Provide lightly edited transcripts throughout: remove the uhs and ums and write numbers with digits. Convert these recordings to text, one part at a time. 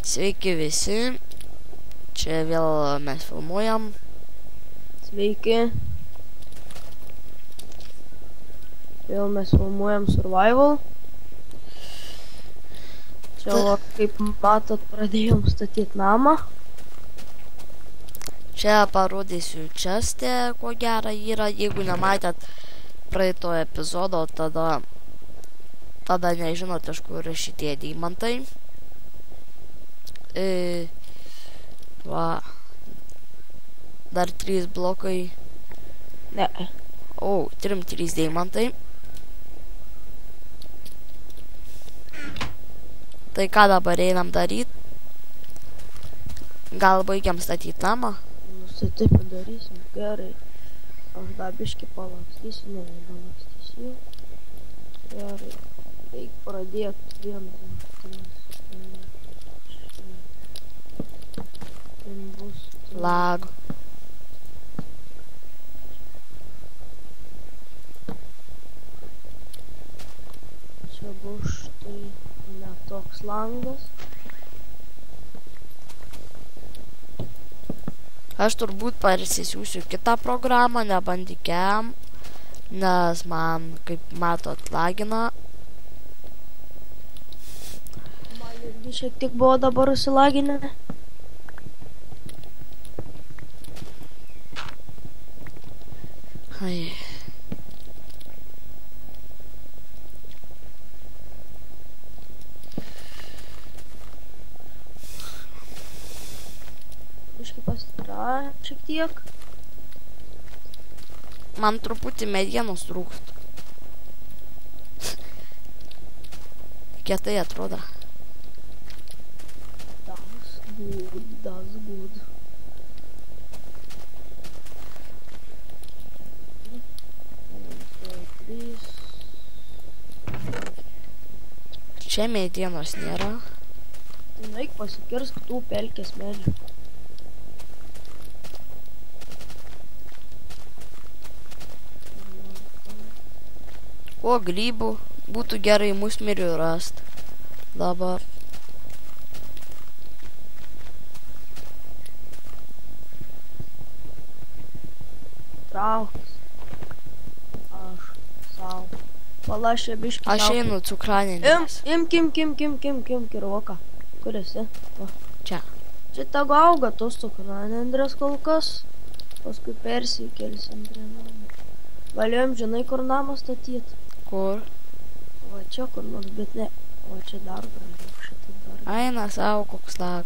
Sveiki visi, čia vėl mes filmuojam. Sveiki. Vėl mes filmuojam Survival. Čia, kaip matot, pradėjom statyti namą. Čia parodysiu čestę, ko gera yra. Jeigu nematėt praeito epizodo, tada nežinot, iš kur šitie deimantai. Va. Dar 3 blokai. Ne. O, 3 deimantai. Tai ką dabar einam daryt? Gal baigiam statyti namą? Tai taip padarysim, gerai. Aš dar biškį palakstysiu, nebalakstysiu. Gerai. Reik pradėti vieną. Lag. Čia bus štai netoks langas. Aš turbūt parsisiųsiu kitą programą, ne Bandicam, nes man, kaip matot, lagina. Man irgi šiek tiek buvo dabar užsilaginę. Ai. Biškį pasitara šiek tiek. Man truputį medienos trūktų. Kietai atrodo. Das good. Čia medienos nėra. Naik pasikirsk tų pelkės medžių. O grybų būtų gerai musmirių rast. Dabar. Traukis. Aš sau. Palašė biškį. Aš einu cukraninės. Imk kiroką. Kur esi? Va. Čia. Čia tegu auga tos cukranendrės kol kas. Paskui persikelsim prie namą. Galėjom žinai, kur namą statyt. Kur? Va čia kur nors, bet ne. Va čia dar gražiau. Šitą dar. Aina savo koks lag.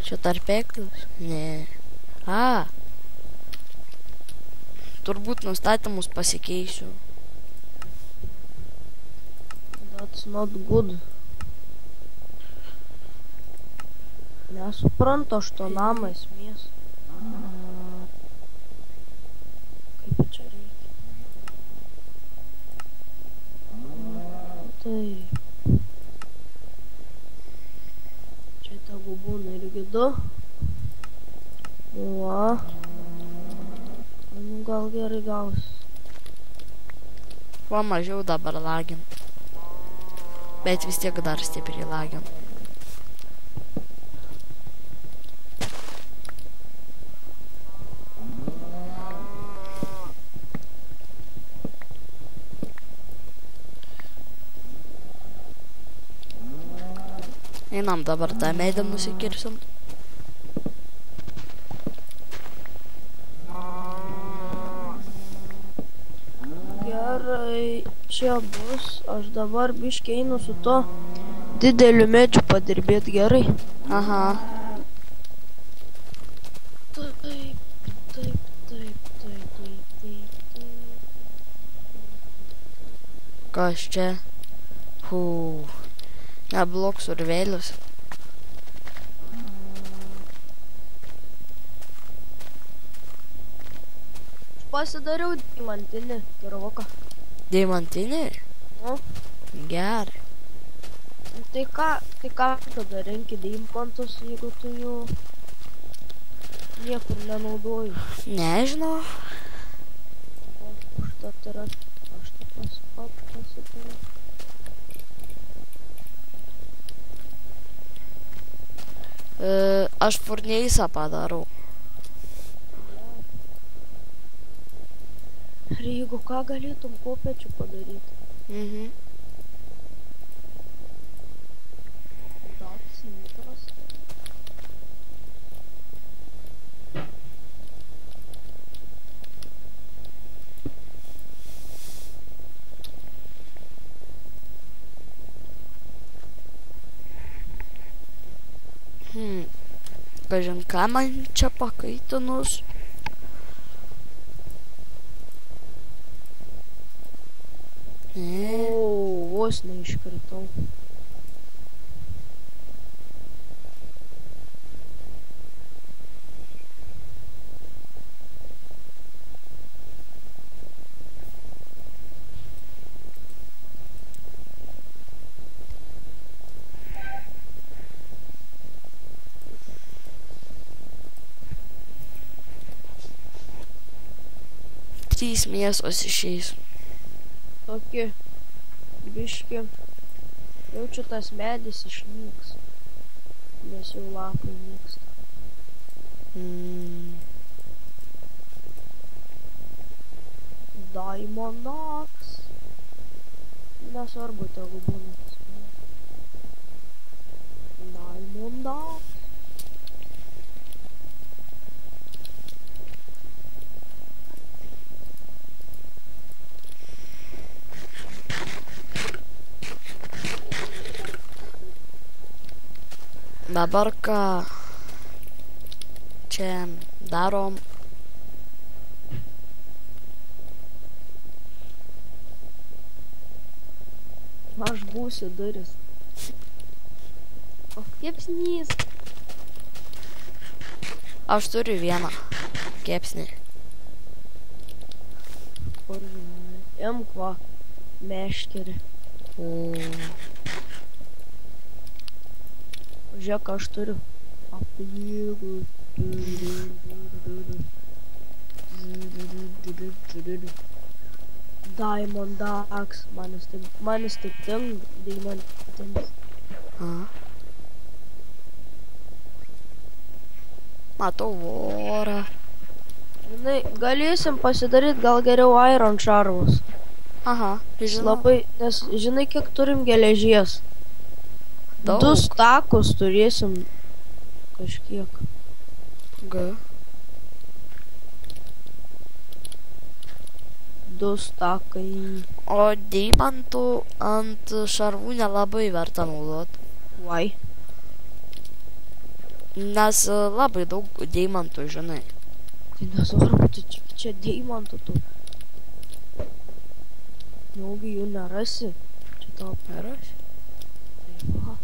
Čia tarpeklis? Ne. A. Turbūt nustatymus pasikeisiu. That's not good. Nesuprantu aš to namą esmės. Kaip čia reikia? Taip. Čia tegu būna irgi 2. Va. Nu gal gerai gaus. Kuo mažiau dabar lagin. Bet vis tiek dar stipriai lagin. Einam dabar tą medį nusikirsim. Gerai, čia bus. Aš dabar biškį einu su to dideliu medžiu padirbėti gerai. Aha. Taip. Kas čia? Neblok survėlius. Aš pasidariau deimantinį kiroką. Deimantinį? Nu. Gerai. Tai ką tada renki deimantus, jeigu tu jų niekur nenaudoji? Nežinau. Užtat yra. Aš taip pasidarau. Aš furneisą padarau. Ir jeigu ką galėtum kopėčių padaryti. Mhm. That's interesting. Kažin ką man čia pakaitinus. O, vos neiškritau. Trys mėsos išeis. Tokį biškį. Jaučiu tas medis išnyks. Nes jau lapai nyksta. Diamond Axe. Nesvarbu, tegu būna tas medis. Diamond Axe. Dabar ką čia darom. Aš būsiu duris. O kepsnys. Aš turiu vieną kepsnį. Kur žinai? Imk va. Meškerį. Žiūrėk, aš turiu. Diamond Axe. Manis taip tinka. Deimantinis. Matau vorą. Žinai, galėsim pasidaryti gal geriau Iron šarvus. Aha, žinau. Labai, nes žinai, kiek turim geležies. Daug. 2 stakus turėsim kažkiek. G. 2 stakai. O deimantų ant šarvų nelabai verta naudot. Why? Nes labai daug deimantų, žinai. Tai nesvarbu, čia deimantų tu. Naugi jų nerasi. Čia tau Nerasi? Tai va.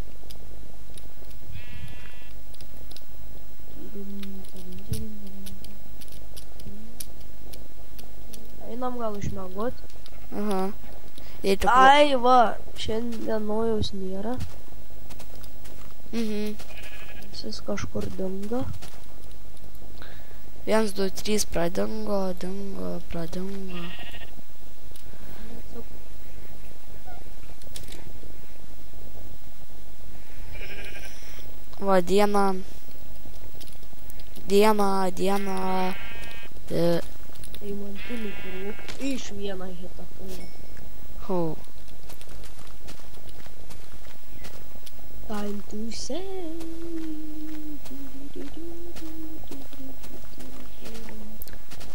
Einam gal išmiegot. Aha. Jei tik... Ai va, šiandien nojaus nėra. Jis kažkur dingo. 1, 2, 3 pradingo, pradingo. Va, dieną. Deimantinį turiu. Iš vieną hitą. Time to save.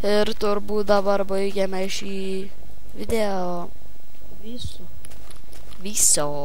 Ir turbūt dabar baigiame šį video. Viso.